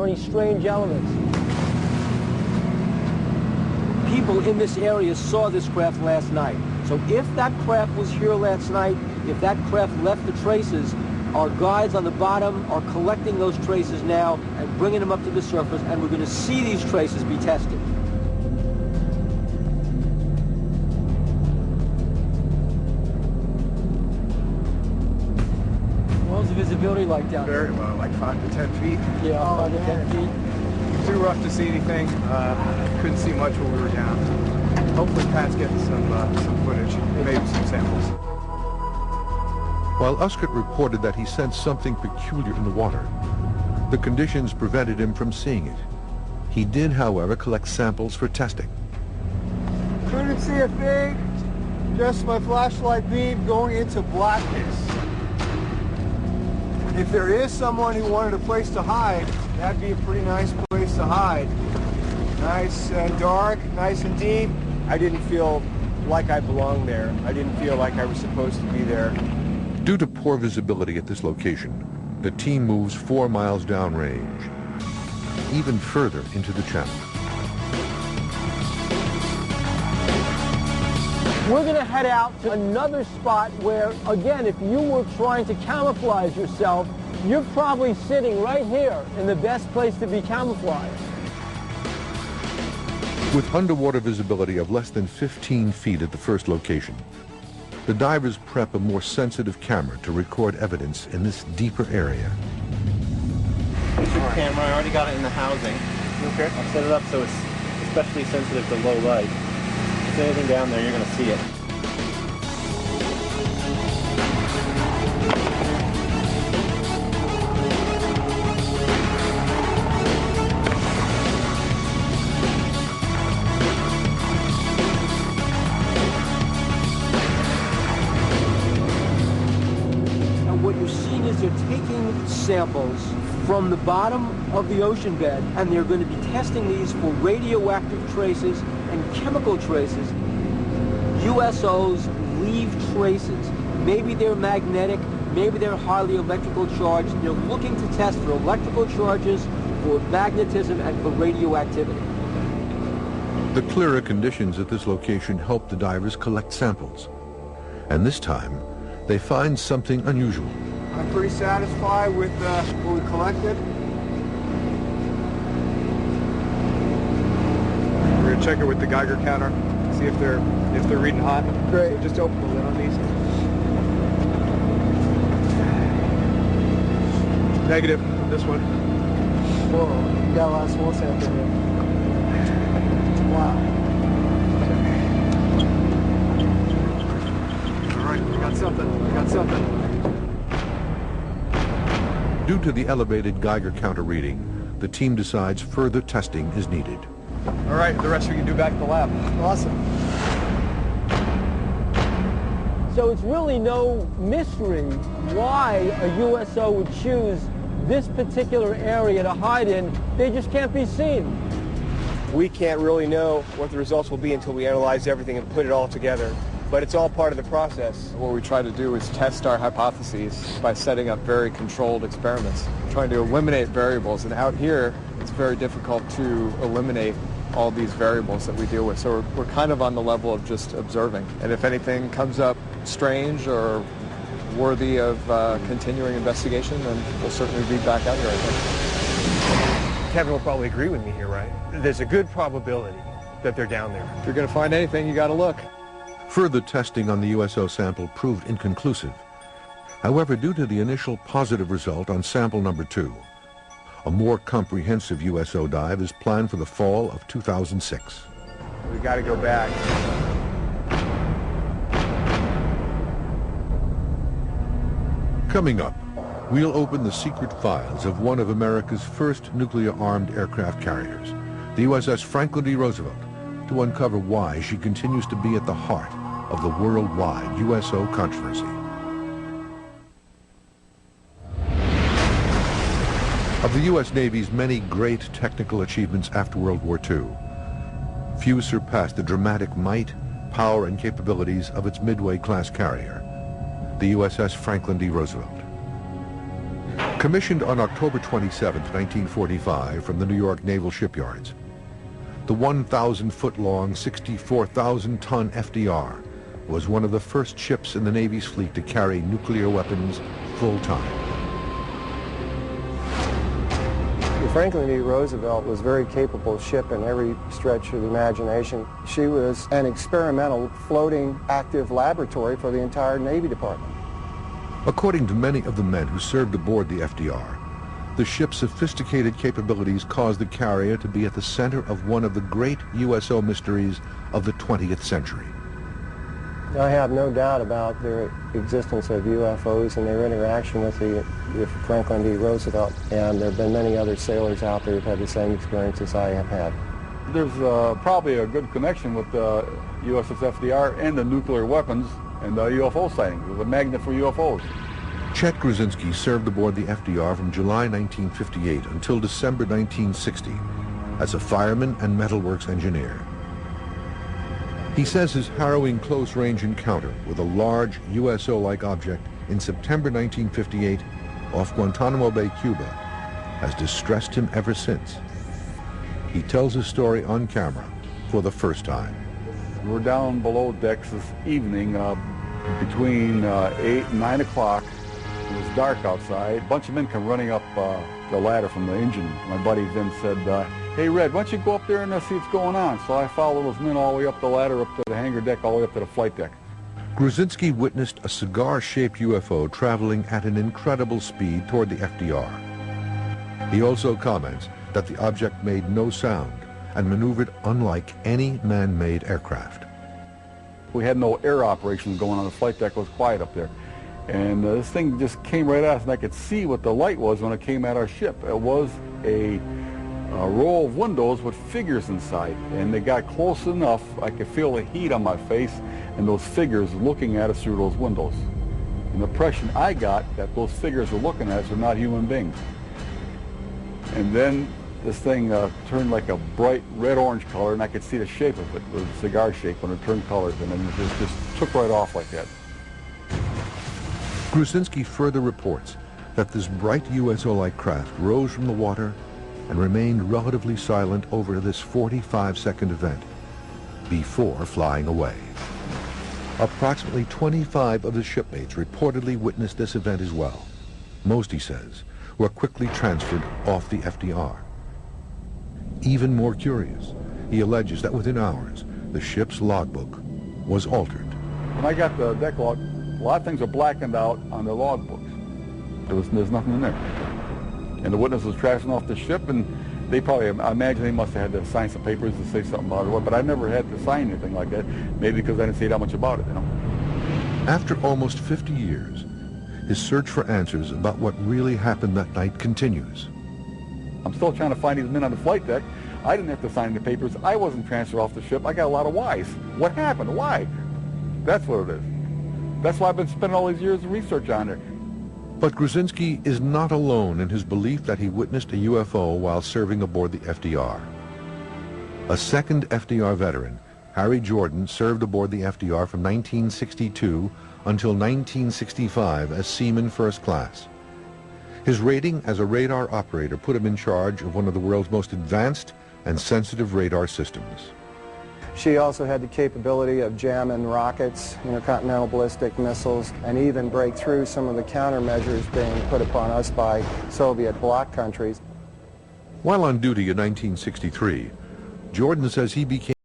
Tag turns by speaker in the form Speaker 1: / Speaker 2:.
Speaker 1: any strange elements. People in this area saw this craft last night. So if that craft was here last night, if that craft left the traces, our guides on the bottom are collecting those traces now and bringing them up to the surface, and we're going to see these traces be tested. What was the visibility like down there?
Speaker 2: Very low, like 5 to 10 feet.
Speaker 1: Yeah, 5 to 10 feet.
Speaker 2: Too rough to see anything. Couldn't see much when we were down. Hopefully Pat's getting some footage, maybe some samples.
Speaker 3: While Uskert reported that he sensed something peculiar in the water, the conditions prevented him from seeing it. He did, however, collect samples for testing.
Speaker 2: Couldn't see a thing. Just my flashlight beam going into blackness. If there is someone who wanted a place to hide, that'd be a pretty nice place to hide. Nice and dark, nice and deep. I didn't feel like I belonged there. I didn't feel like I was supposed to be there.
Speaker 3: Due to poor visibility at this location, the team moves 4 miles downrange, even further into the channel.
Speaker 1: We're going to head out to another spot where, again, if you were trying to camouflage yourself, you're probably sitting right here in the best place to be camouflaged.
Speaker 3: With underwater visibility of less than 15 feet at the first location, the divers prep a more sensitive camera to record evidence in this deeper area.
Speaker 4: This is your camera. I already got it in the housing.
Speaker 2: Okay.
Speaker 4: I'll set it up so it's especially sensitive to low light. If there's anything down there, you're going to see it.
Speaker 1: They're taking samples from the bottom of the ocean bed, and they're going to be testing these for radioactive traces and chemical traces. USOs leave traces. Maybe they're magnetic, maybe they're highly electrical charged. They're looking to test for electrical charges, for magnetism, and for radioactivity.
Speaker 3: The clearer conditions at this location help the divers collect samples. And this time, they find something unusual.
Speaker 2: I'm pretty satisfied with what we collected. We're gonna check it with the Geiger counter, see if they're reading hot. Great. So just open the lid on these. Negative. This one.
Speaker 1: Whoa, you got a lot of small samples here. Wow.
Speaker 2: All right, we got something. We got something.
Speaker 3: Due to the elevated Geiger counter reading, the team decides further testing is needed.
Speaker 2: All right, the rest we can do back at the lab.
Speaker 1: Awesome. So it's really no mystery why a USO would choose this particular area to hide in. They just can't be seen.
Speaker 2: We can't really know what the results will be until we analyze everything and put it all together. But it's all part of the process.
Speaker 5: What we try to do is test our hypotheses by setting up very controlled experiments, trying to eliminate variables. And out here, it's very difficult to eliminate all these variables that we deal with. So we're kind of on the level of just observing. And if anything comes up strange or worthy of continuing investigation, then we'll certainly be back out here, I think.
Speaker 2: Kevin will probably agree with me here, right? There's a good probability that they're down there.
Speaker 5: If you're going to find anything, you got to look.
Speaker 3: Further testing on the USO sample proved inconclusive. However, due to the initial positive result on sample number 2, a more comprehensive USO dive is planned for the fall of 2006.
Speaker 2: We got to go back.
Speaker 3: Coming up, we'll open the secret files of one of America's first nuclear-armed aircraft carriers, the USS Franklin D. Roosevelt, to uncover why she continues to be at the heart of the worldwide USO controversy. Of the U.S. Navy's many great technical achievements after World War II, few surpassed the dramatic might, power, and capabilities of its Midway-class carrier, the USS Franklin D. Roosevelt. Commissioned on October 27, 1945 from the New York Naval Shipyards, the 1,000-foot-long, 64,000-ton FDR was one of the first ships in the Navy's fleet to carry nuclear weapons full-time.
Speaker 2: The Franklin D. Roosevelt was a very capable ship in every stretch of the imagination. She was an experimental floating active laboratory for the entire Navy Department.
Speaker 3: According to many of the men who served aboard the FDR, the ship's sophisticated capabilities caused the carrier to be at the center of one of the great USO mysteries of the 20th century.
Speaker 2: I have no doubt about the existence of UFOs and their interaction with the Franklin D. Roosevelt, and there have been many other sailors out there who've had the same experiences I have had.
Speaker 6: There's probably a good connection with the USS FDR and the nuclear weapons and the UFO sightings. It was a magnet for UFOs.
Speaker 3: Chet Gruzinski served aboard the FDR from July 1958 until December 1960 as a fireman and metalworks engineer. He says his harrowing close-range encounter with a large USO-like object in September 1958 off Guantanamo Bay, Cuba, has distressed him ever since. He tells his story on camera for the first time.
Speaker 6: We're down below decks this evening between 8 and 9 o'clock. It was dark outside. A bunch of men come running up the ladder from the engine. My buddy then said, "Hey, Red, why don't you go up there and see what's going on?" So I followed those men all the way up the ladder, up to the hangar deck, all the way up to the flight deck.
Speaker 3: Gruzinski witnessed a cigar-shaped UFO traveling at an incredible speed toward the FDR. He also comments that the object made no sound and maneuvered unlike any man-made aircraft.
Speaker 6: We had no air operations going on. The flight deck was quiet up there. And this thing just came right at us, and I could see what the light was when it came at our ship. It was a row of windows with figures inside, and they got close enough I could feel the heat on my face and those figures looking at us through those windows. And the impression I got that those figures were looking at us were not human beings. And then this thing turned like a bright red-orange color, and I could see the shape of it. It was a cigar shape when it turned colors, and then it just took right off like that.
Speaker 3: Gruzinski further reports that this bright USO-like craft rose from the water and remained relatively silent over this 45-second event before flying away. Approximately 25 of his shipmates reportedly witnessed this event as well. Most, he says, were quickly transferred off the FDR. Even more curious, he alleges that within hours, the ship's logbook was altered.
Speaker 6: When I got the deck log, a lot of things were blackened out on the logbooks. There's nothing in there. And the witness was trashing off the ship, and they probably, I imagine they must have had to sign some papers to say something about it, but I never had to sign anything like that, maybe because I didn't say that much about it, you know.
Speaker 3: After almost 50 years, his search for answers about what really happened that night continues.
Speaker 6: I'm still trying to find these men on the flight deck. I didn't have to sign the papers. I wasn't transferred off the ship. I got a lot of whys. What happened? Why? That's what it is. That's why I've been spending all these years of research on it.
Speaker 3: But Gruzinski is not alone in his belief that he witnessed a UFO while serving aboard the FDR. A second FDR veteran, Harry Jordan, served aboard the FDR from 1962 until 1965 as Seaman First Class. His rating as a radar operator put him in charge of one of the world's most advanced and sensitive radar systems.
Speaker 2: She also had the capability of jamming rockets, intercontinental ballistic missiles, and even break through some of the countermeasures being put upon us by Soviet bloc countries.
Speaker 3: While on duty in 1963, Jordan says he became